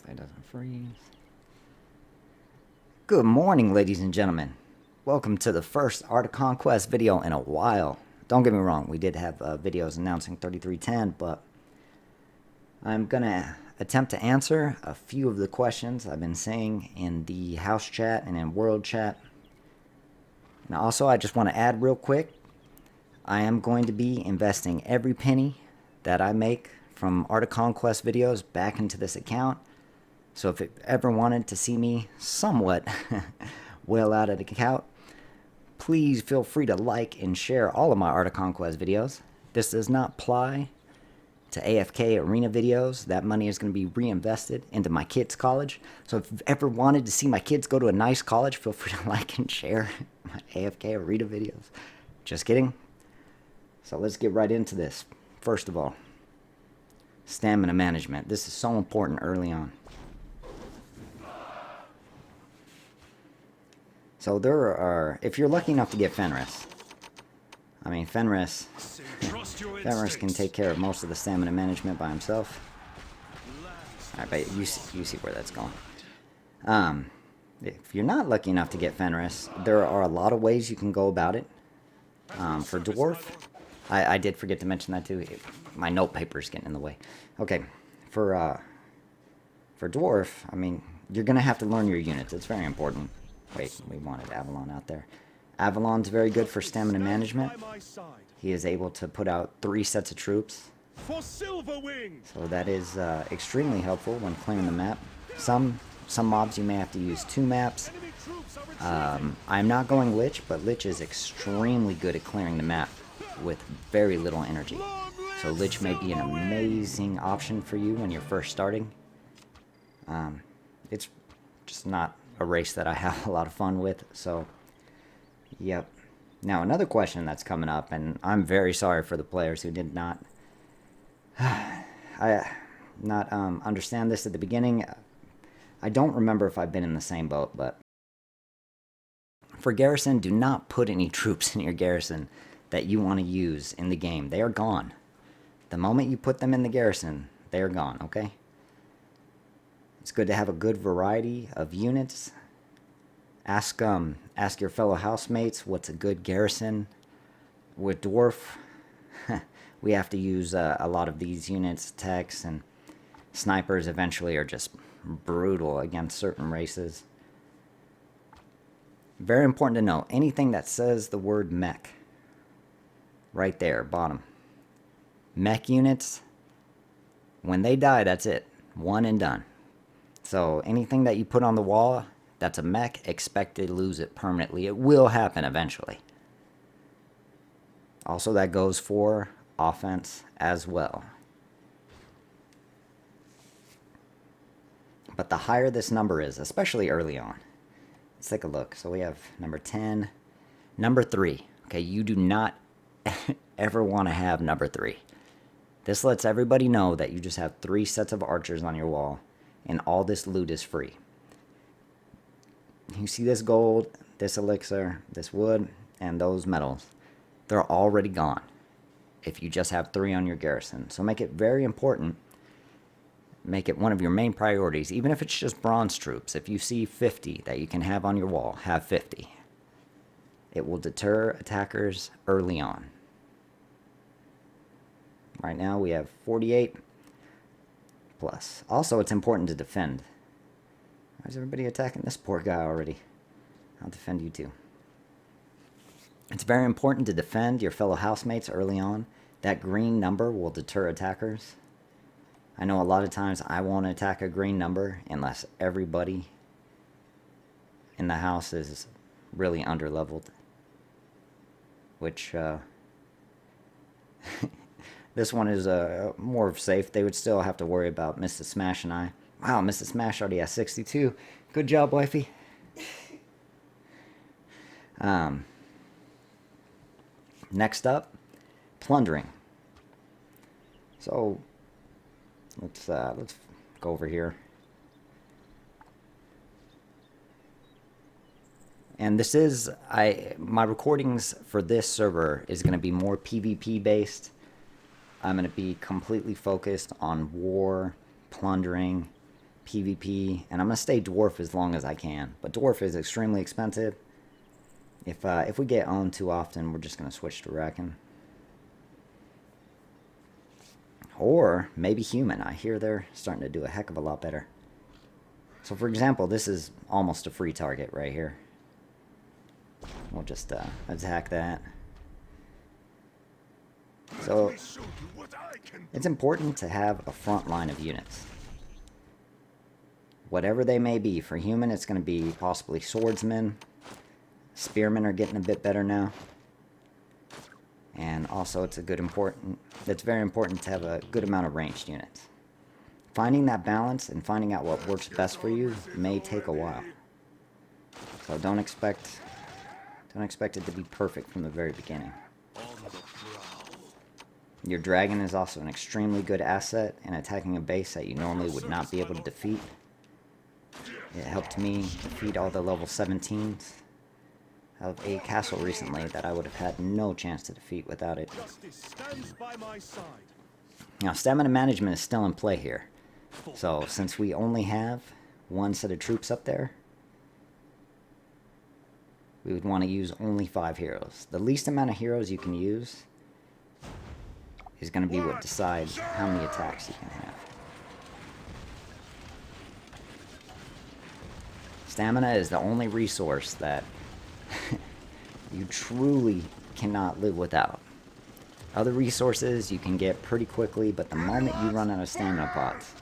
Hopefully it doesn't freeze. Good morning, ladies and gentlemen. Welcome to the first Art of Conquest video in a while. Don't get me wrong, we did have videos announcing 3310, but I'm going to attempt to answer a few of the questions I've been saying in the house chat and in world chat. And also, I just want to add real quick, I am going to be investing every penny that I make from Art of Conquest videos back into this account. So if it ever wanted to see me somewhat well out of the account, please feel free to like and share all of my Art of Conquest videos. This does not apply to AFK arena videos. That money is going to be reinvested into my kids' college. So if you've ever wanted to see my kids go to a nice college, feel free to like and share my AFK arena videos. Just kidding. So let's get right into this. First of all, stamina management. This is so important early on. So there are, if you're lucky enough to get Fenris, Fenris can take care of most of the stamina management by himself. Alright, but you see where that's going. If you're not lucky enough to get Fenris, there are a lot of ways you can go about it. For Dwarf, I did forget to mention that too. My note paper is getting in the way. Okay, for Dwarf, you're going to have to learn your units. It's very important. Wait, we wanted Avalon out there. Avalon's very good for stamina management. He is able to put out 3 sets of troops. So that is extremely helpful when clearing the map. Some mobs you may have to use 2 maps. I'm not going Lich, but Lich is extremely good at clearing the map with very little energy. So Lich may be an amazing option for you when you're first starting. It's just not a race that I have a lot of fun with, so yep. Now another question that's coming up, and I'm very sorry for the players who did not understand this at the beginning. I don't remember if I've been in the same boat, but for Garrison, do not put any troops in your Garrison that you want to use in the game. They are gone. The moment you put them in the Garrison, they are gone, okay? It's good to have a good variety of units. Ask your fellow housemates what's a good garrison. With Dwarf, we have to use a lot of these units. Techs and snipers eventually are just brutal against certain races. Very important to know, anything that says the word mech, right there, bottom. Mech units, when they die, that's it. One and done. So anything that you put on the wall that's a mech, expect to lose it permanently. It will happen eventually. Also, that goes for offense as well. But the higher this number is, especially early on. Let's take a look. So we have number 10. Number 3. Okay, you do not ever want to have number 3. This lets everybody know that you just have 3 sets of archers on your wall. And all this loot is free. You see this gold, this elixir, this wood, and those metals. They're already gone if you just have 3 on your garrison. So make it very important. Make it one of your main priorities, even if it's just bronze troops. If you see 50 that you can have on your wall, have 50. It will deter attackers early on. Right now we have 48. Plus. Also, it's important to defend. Why is everybody attacking this poor guy already? I'll defend you too. It's very important to defend your fellow housemates early on. That green number will deter attackers. I know a lot of times I won't attack a green number unless everybody in the house is really underleveled. Which, this one is more safe. They would still have to worry about Mrs. Smash and I. Wow, Mrs. Smash already has 62. Good job, wifey. Next up, plundering. So let's go over here. And this is my recordings for this server is going to be more PvP based. I'm going to be completely focused on war, plundering, PvP, and I'm going to stay Dwarf as long as I can. But Dwarf is extremely expensive. If we get owned too often, we're just going to switch to Reckon. Or maybe Human. I hear they're starting to do a heck of a lot better. So for example, this is almost a free target right here. We'll just attack that. So it's important to have a front line of units. Whatever they may be. For Human, it's going to be possibly swordsmen. Spearmen are getting a bit better now. And also it's very important to have a good amount of ranged units. Finding that balance and finding out what works best for you may take a while. So don't expect it to be perfect from the very beginning. Your dragon is also an extremely good asset in attacking a base that you normally would not be able to defeat. It helped me defeat all the level 17s of a castle recently that I would have had no chance to defeat without it. Now, stamina management is still in play here. So, since we only have one set of troops up there, we would want to use only 5 heroes. The least amount of heroes you can use is going to be what decides how many attacks you can have. Stamina is the only resource that you truly cannot live without. Other resources you can get pretty quickly, but the moment you run out of stamina pots,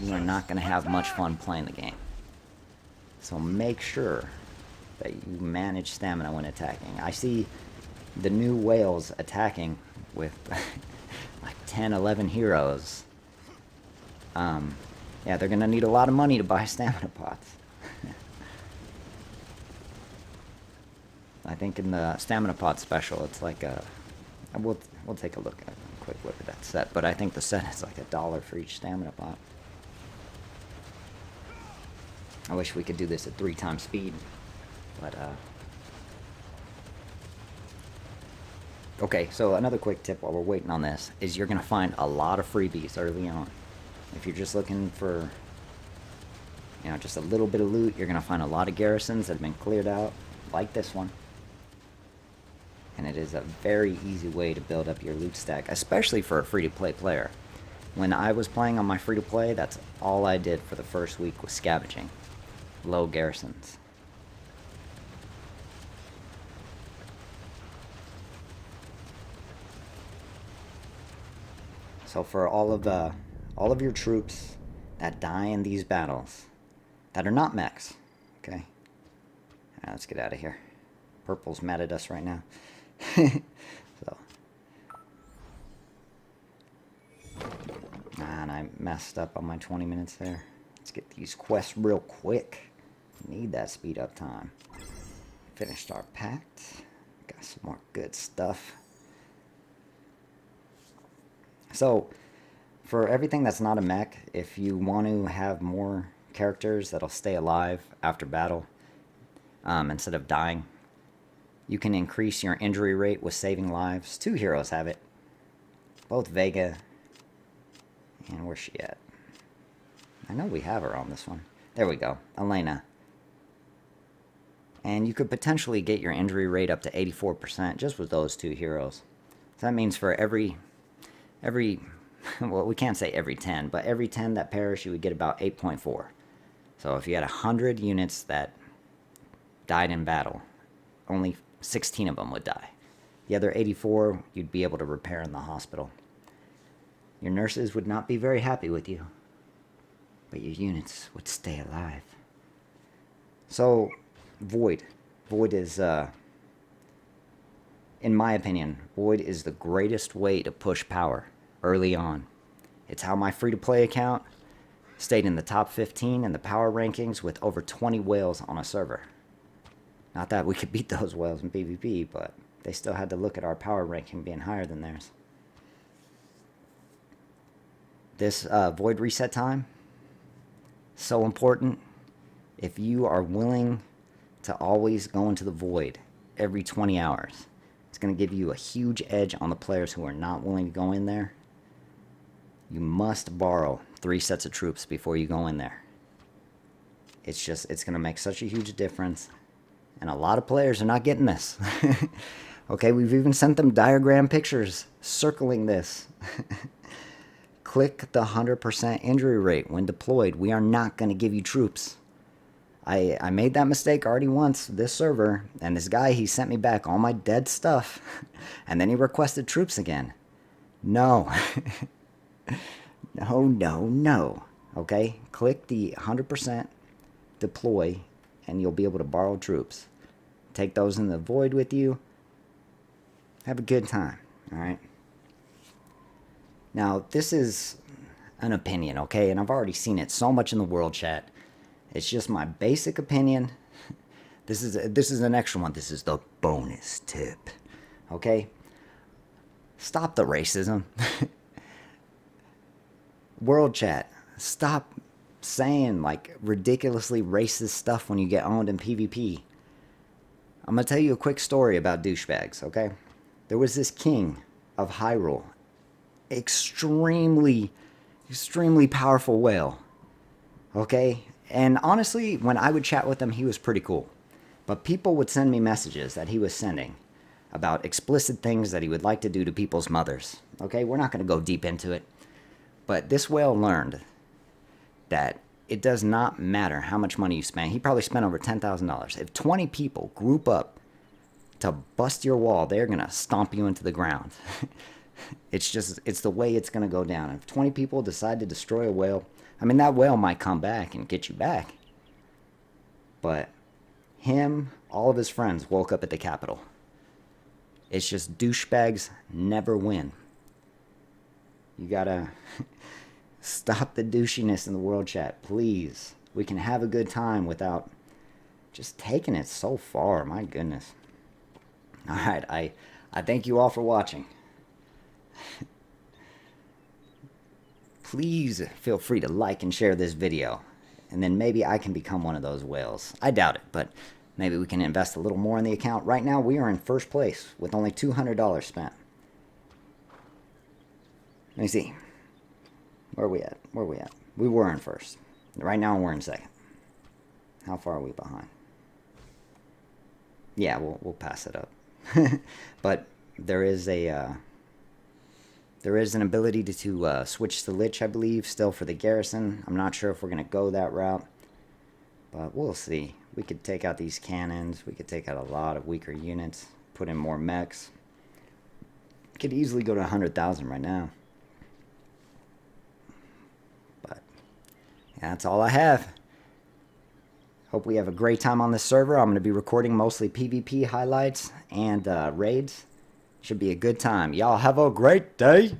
you are not going to have much fun playing the game. So make sure that you manage stamina when attacking. I see the new whales attacking with like 10, 11 heroes. Yeah, they're going to need a lot of money to buy stamina pots. I think in the stamina pot special, it's like a... We'll take a quick look at that set, but I think the set is like $1 for each stamina pot. I wish we could do this at 3 times speed, but okay, so another quick tip while we're waiting on this is you're gonna find a lot of freebies early on. If you're just looking for, you know, just a little bit of loot, you're gonna find a lot of garrisons that have been cleared out, like this one. And it is a very easy way to build up your loot stack, especially for a free-to-play player. When I was playing on my free-to-play, that's all I did for the first week was scavenging. Low garrisons. So for all of your troops that die in these battles, that are not mechs, okay? Alright, let's get out of here. Purple's mad at us right now. So, and I messed up on my 20 minutes there. Let's get these quests real quick. Need that speed up time. Finished our pact. Got some more good stuff. So, for everything that's not a mech, if you want to have more characters that'll stay alive after battle, instead of dying, you can increase your injury rate with saving lives. 2 heroes have it. Both Vega. And where's she at? I know we have her on this one. There we go. Elena. And you could potentially get your injury rate up to 84% just with those 2 heroes. So that means for every well, we can't say every 10, but every 10 that perish, you would get about 8.4. So if you had 100 units that died in battle, only 16 of them would die. The other 84 you'd be able to repair in the hospital. Your nurses would not be very happy with you, but your units would stay alive. So, Void. Void is, in my opinion, Void is the greatest way to push power early on. It's how my free-to-play account stayed in the top 15 in the power rankings with over 20 whales on a server. Not that we could beat those whales in PvP, but they still had to look at our power ranking being higher than theirs. This Void reset time, so important. If you are willing to always go into the Void every 20 hours, it's going to give you a huge edge on the players who are not willing to go in there. You must borrow 3 sets of troops before you go in there. It's going to make such a huge difference. And a lot of players are not getting this. Okay, we've even sent them diagram pictures circling this. Click the 100% injury rate when deployed. We are not going to give you troops. I made that mistake already once, this server, and this guy, he sent me back all my dead stuff, and then he requested troops again. No. No, no, no. Okay, click the 100% deploy, and you'll be able to borrow troops. Take those in the void with you. Have a good time, all right? Now, this is an opinion, okay? And I've already seen it so much in the world chat. It's just my basic opinion. This is an extra one. This is the bonus tip, okay? Stop the racism. World chat, stop saying like ridiculously racist stuff when you get owned in PvP. I'm going to tell you a quick story about douchebags, okay? There was this king of Hyrule. Extremely powerful whale. Okay? And honestly, when I would chat with him, he was pretty cool. But people would send me messages that he was sending about explicit things that he would like to do to people's mothers. Okay? We're not going to go deep into it. But this whale learned that it does not matter how much money you spend. He probably spent over $10,000. If 20 people group up to bust your wall, they're going to stomp you into the ground. It's the way it's going to go down. If 20 people decide to destroy a whale, I mean, that whale might come back and get you back. But him, all of his friends woke up at the Capitol. It's just douchebags never win. You gotta stop the douchiness in the world chat, please. We can have a good time without just taking it so far. My goodness. All right, I thank you all for watching. Please feel free to like and share this video, and then maybe I can become one of those whales. I doubt it, but maybe we can invest a little more in the account. Right now, we are in first place with only $200 spent. Let me see. Where are we at? Where are we at? We were in first. Right now, we're in second. How far are we behind? Yeah, we'll pass it up. But there is an ability to switch to Lich, I believe, still for the Garrison. I'm not sure if we're going to go that route, but we'll see. We could take out these cannons. We could take out a lot of weaker units, put in more mechs. Could easily go to 100,000 right now. But yeah, that's all I have. Hope we have a great time on this server. I'm going to be recording mostly PvP highlights and raids. Should be a good time. Y'all have a great day.